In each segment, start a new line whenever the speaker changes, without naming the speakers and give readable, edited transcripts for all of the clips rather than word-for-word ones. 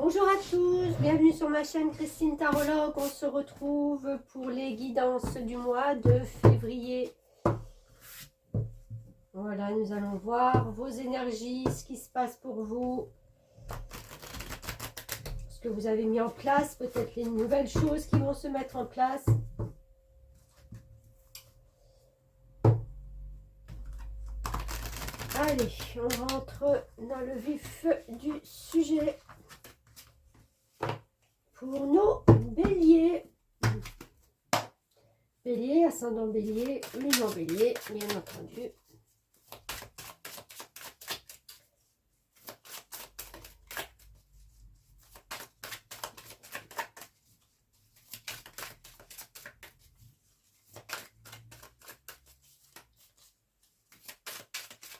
Bonjour à tous, bienvenue sur ma chaîne Christine Tarologue. On se retrouve pour les guidances du mois de février. Voilà, nous allons voir vos énergies, ce qui se passe pour vous, ce que vous avez mis en place, peut-être les nouvelles choses qui vont se mettre en place. Allez, on rentre dans le vif du sujet. Pour nos béliers, bélier, ascendant bélier, lune en bélier, bien entendu.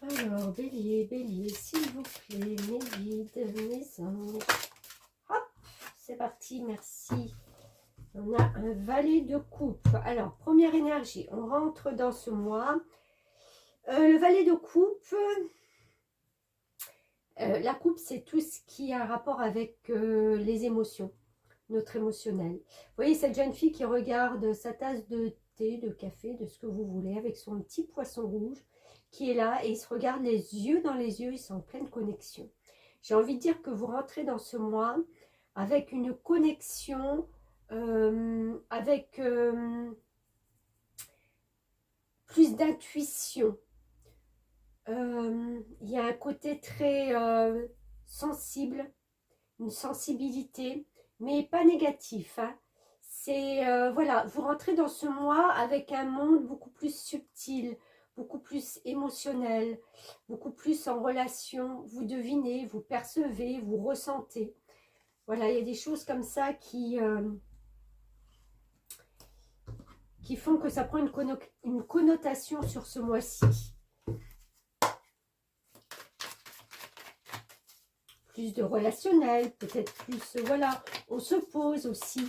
Alors, bélier, bélier, s'il vous plaît, mes guides, mes anges. Hop, c'est parti, merci. On a un valet de coupe. Alors, première énergie, on rentre dans ce mois. Le valet de coupe, la coupe, c'est tout ce qui a rapport avec les émotions, notre émotionnel. Vous voyez cette jeune fille qui regarde sa tasse de thé, de café, de ce que vous voulez, avec son petit poisson rouge qui est là et ils se regardent les yeux dans les yeux, ils sont en pleine connexion. J'ai envie de dire que vous rentrez dans ce mois avec une connexion, avec plus d'intuition. Il y a un côté très sensible, une sensibilité, mais pas négatif. Hein. C'est, voilà, vous rentrez dans ce mois avec un monde beaucoup plus subtil, beaucoup plus émotionnel, beaucoup plus en relation. Vous devinez, vous percevez, vous ressentez. Voilà, il y a des choses comme ça qui font que ça prend une connotation sur ce mois-ci. Plus de relationnel, peut-être plus, voilà, on se pose aussi.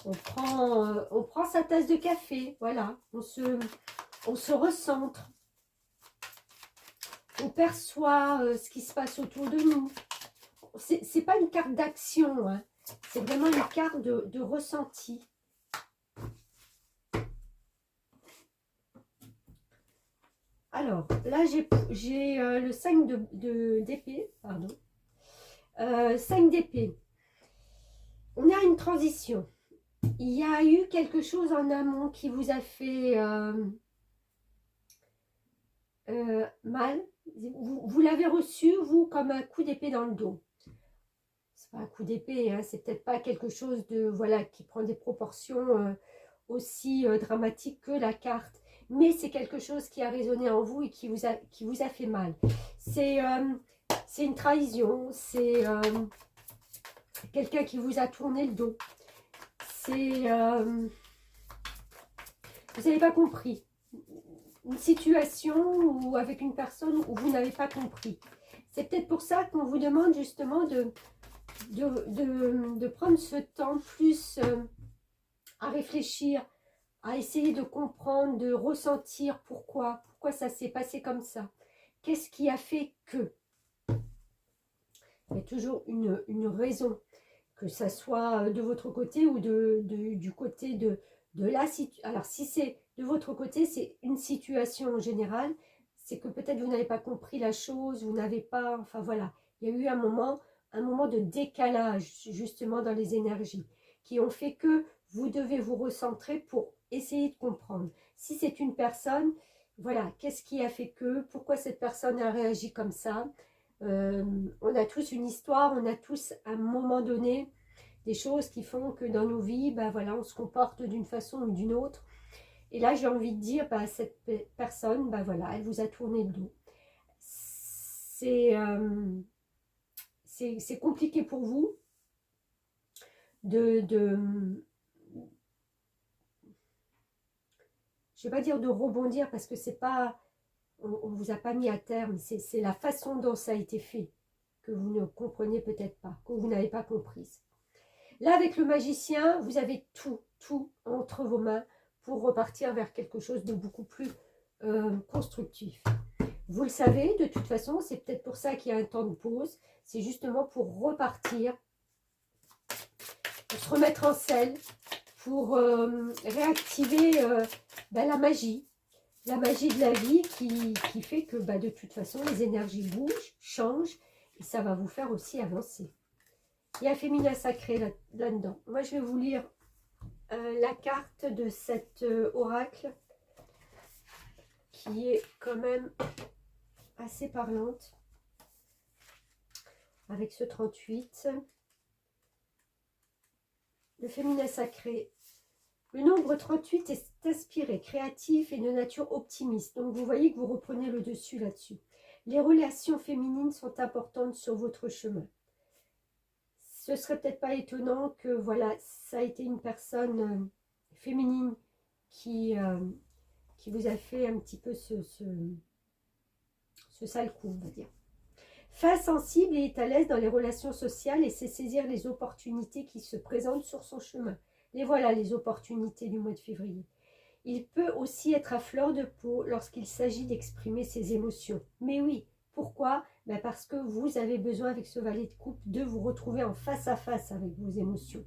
On prend sa tasse de café, voilà, on se recentre. On perçoit ce qui se passe autour de nous. C'est pas une carte d'action, hein. C'est vraiment une carte de ressenti. Alors, là, j'ai le 5 d'épée, pardon. 5 d'épée. On a une transition. Il y a eu quelque chose en amont qui vous a fait mal. Vous l'avez reçu, vous, comme un coup d'épée dans le dos. C'est pas un coup d'épée, hein, c'est peut-être pas quelque chose de, voilà, qui prend des proportions aussi dramatiques que la carte. Mais c'est quelque chose qui a résonné en vous et qui vous a fait mal. C'est une trahison, c'est quelqu'un qui vous a tourné le dos. C'est... vous n'avez pas compris. Une situation ou avec une personne où vous n'avez pas compris. C'est peut-être pour ça qu'on vous demande justement de prendre ce temps plus à réfléchir, à essayer de comprendre, de ressentir pourquoi ça s'est passé comme ça. Qu'est-ce qui a fait que? Il y a toujours une raison, que ça soit de votre côté ou du côté de la situation. Alors, si c'est de votre côté, c'est une situation en général, c'est que peut-être vous n'avez pas compris la chose, vous n'avez pas, enfin voilà, il y a eu un moment de décalage justement dans les énergies qui ont fait que vous devez vous recentrer pour essayer de comprendre. Si c'est une personne, voilà, qu'est-ce qui a fait que, pourquoi cette personne a réagi comme ça? On a tous une histoire, on a tous à un moment donné des choses qui font que dans nos vies, ben voilà, on se comporte d'une façon ou d'une autre. Et là, j'ai envie de dire, ben, cette personne, ben voilà, elle vous a tourné le dos. C'est compliqué pour vous je ne vais pas dire de rebondir parce que c'est pas, on ne vous a pas mis à terme, c'est la façon dont ça a été fait que vous ne comprenez peut-être pas, que vous n'avez pas comprise. Là, avec le magicien, vous avez tout entre vos mains pour repartir vers quelque chose de beaucoup plus constructif. Vous le savez, de toute façon, c'est peut-être pour ça qu'il y a un temps de pause. C'est justement pour repartir pour se remettre en selle, pour réactiver la magie de la vie qui fait que de toute façon les énergies bougent, changent et ça va vous faire aussi avancer. Il y a un féminin sacré là-dedans. Moi je vais vous lire la carte de cet oracle qui est quand même assez parlante avec ce 38. Le féminin sacré. Le nombre 38 est inspiré, créatif et de nature optimiste. Donc vous voyez que vous reprenez le dessus là-dessus. Les relations féminines sont importantes sur votre chemin. Ce serait peut-être pas étonnant que voilà, ça a été une personne féminine qui vous a fait un petit peu ce sale coup, on va dire. Fin sensible et est à l'aise dans les relations sociales et sait saisir les opportunités qui se présentent sur son chemin. Et voilà les opportunités du mois de février. Il peut aussi être à fleur de peau lorsqu'il s'agit d'exprimer ses émotions. Mais oui, pourquoi? Parce que vous avez besoin avec ce valet de coupe de vous retrouver en face à face avec vos émotions.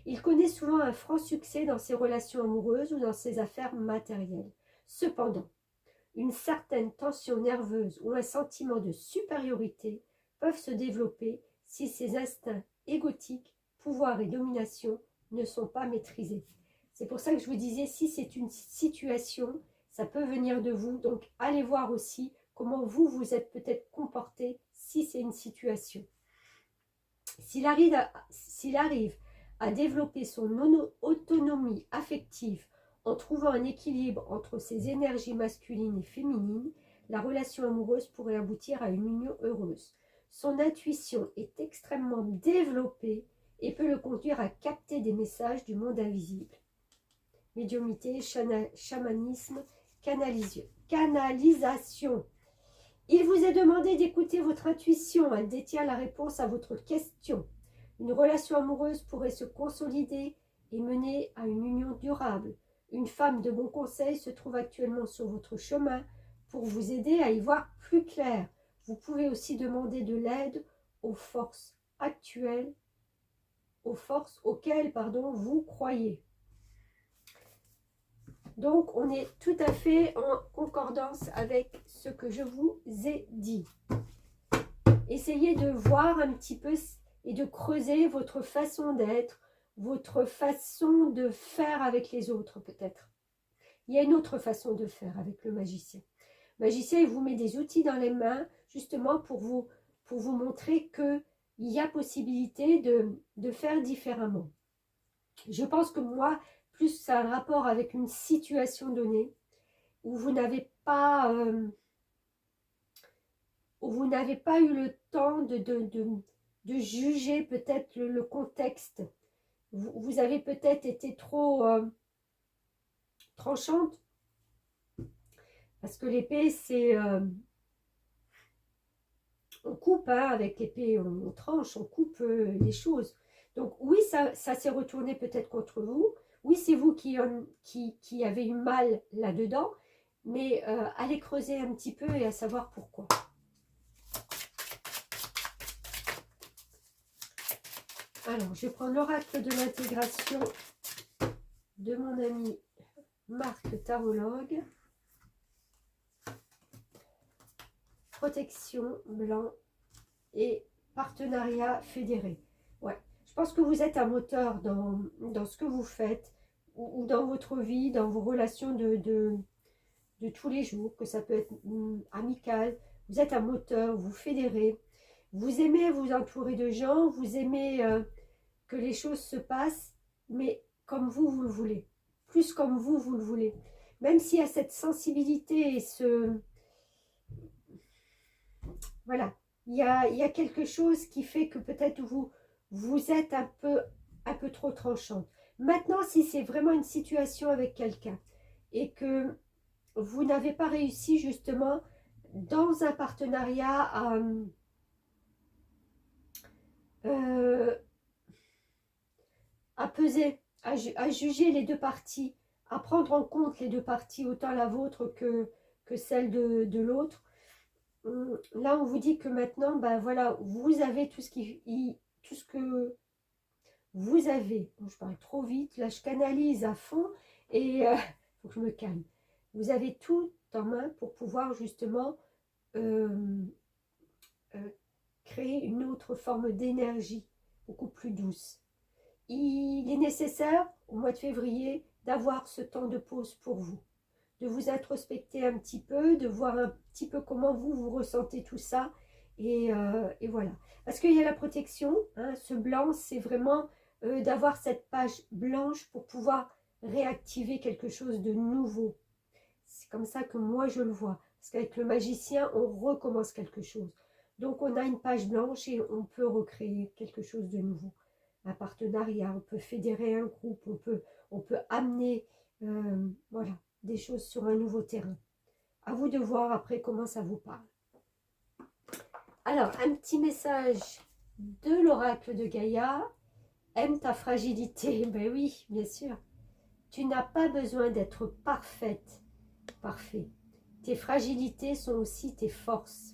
Il connaît souvent un franc succès dans ses relations amoureuses ou dans ses affaires matérielles. Cependant, une certaine tension nerveuse ou un sentiment de supériorité peuvent se développer si ses instincts égotiques, pouvoir et domination ne sont pas maîtrisés. C'est pour ça que je vous disais, si c'est une situation, ça peut venir de vous. Donc, allez voir aussi comment vous êtes peut-être comporté si c'est une situation. S'il arrive à développer son autonomie affective en trouvant un équilibre entre ses énergies masculines et féminines, la relation amoureuse pourrait aboutir à une union heureuse. Son intuition est extrêmement développée et peut le conduire à capter des messages du monde invisible. Médiumnité, chamanisme, canalisation. Il vous est demandé d'écouter votre intuition, elle détient la réponse à votre question. Une relation amoureuse pourrait se consolider et mener à une union durable. Une femme de bon conseil se trouve actuellement sur votre chemin pour vous aider à y voir plus clair. Vous pouvez aussi demander de l'aide aux forces actuelles, aux forces auxquelles vous croyez. Donc, on est tout à fait en concordance avec ce que je vous ai dit. Essayez de voir un petit peu et de creuser votre façon d'être, votre façon de faire avec les autres peut-être. Il y a une autre façon de faire avec le magicien. Le magicien, il vous met des outils dans les mains justement pour vous montrer qu'il y a possibilité de faire différemment. Je pense que moi, plus ça a un rapport avec une situation donnée où vous n'avez pas eu le temps de juger peut-être le contexte. Vous avez peut-être été trop tranchante parce que l'épée c'est on coupe avec l'épée, on tranche, on coupe les choses. Donc oui, ça s'est retourné peut-être contre vous. Oui, c'est vous qui avez eu mal là-dedans, mais allez creuser un petit peu et à savoir pourquoi. Alors, je vais prendre l'oracle de l'intégration de mon ami Marc Tarologue. Protection blanc et partenariat fédéré. Ouais, je pense que vous êtes un moteur dans ce que vous faites ou dans votre vie, dans vos relations de tous les jours, que ça peut être amical. Vous êtes un moteur, vous fédérez. Vous aimez vous entourer de gens, vous aimez que les choses se passent, mais comme vous le voulez. Plus comme vous le voulez. Même s'il y a cette sensibilité et ce... Voilà, il y a quelque chose qui fait que peut-être vous êtes un peu trop tranchante. Maintenant, si c'est vraiment une situation avec quelqu'un et que vous n'avez pas réussi justement dans un partenariat à peser, à juger les deux parties, à prendre en compte les deux parties, autant la vôtre que celle de l'autre. Là, on vous dit que maintenant, voilà, vous avez tout ce que vous avez, bon, je parle trop vite, là je canalise à fond et faut que je me calme. Vous avez tout en main pour pouvoir justement créer une autre forme d'énergie, beaucoup plus douce. Il est nécessaire, au mois de février, d'avoir ce temps de pause pour vous, de vous introspecter un petit peu, de voir un petit peu comment vous ressentez tout ça, et voilà. Parce qu'il y a la protection, hein, ce blanc, c'est vraiment d'avoir cette page blanche pour pouvoir réactiver quelque chose de nouveau. C'est comme ça que moi je le vois. Parce qu'avec le magicien, on recommence quelque chose. Donc on a une page blanche et on peut recréer quelque chose de nouveau. Un partenariat, on peut fédérer un groupe, on peut amener voilà, des choses sur un nouveau terrain. À vous de voir après comment ça vous parle. Alors, un petit message de l'oracle de Gaïa. Aime ta fragilité. Ben oui, bien sûr. Tu n'as pas besoin d'être parfaite, parfait. Tes fragilités sont aussi tes forces.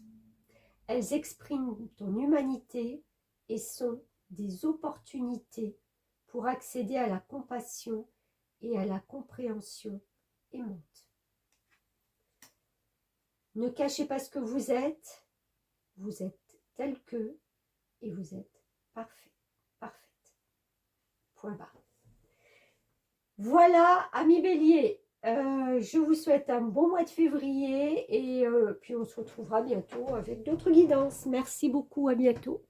Elles expriment ton humanité et sont des opportunités pour accéder à la compassion et à la compréhension aimante. Ne cachez pas ce que vous êtes tel que et vous êtes parfait, parfaite. Point barre. Voilà, amis Bélier, je vous souhaite un bon mois de février et puis on se retrouvera bientôt avec d'autres guidances. Merci beaucoup, à bientôt.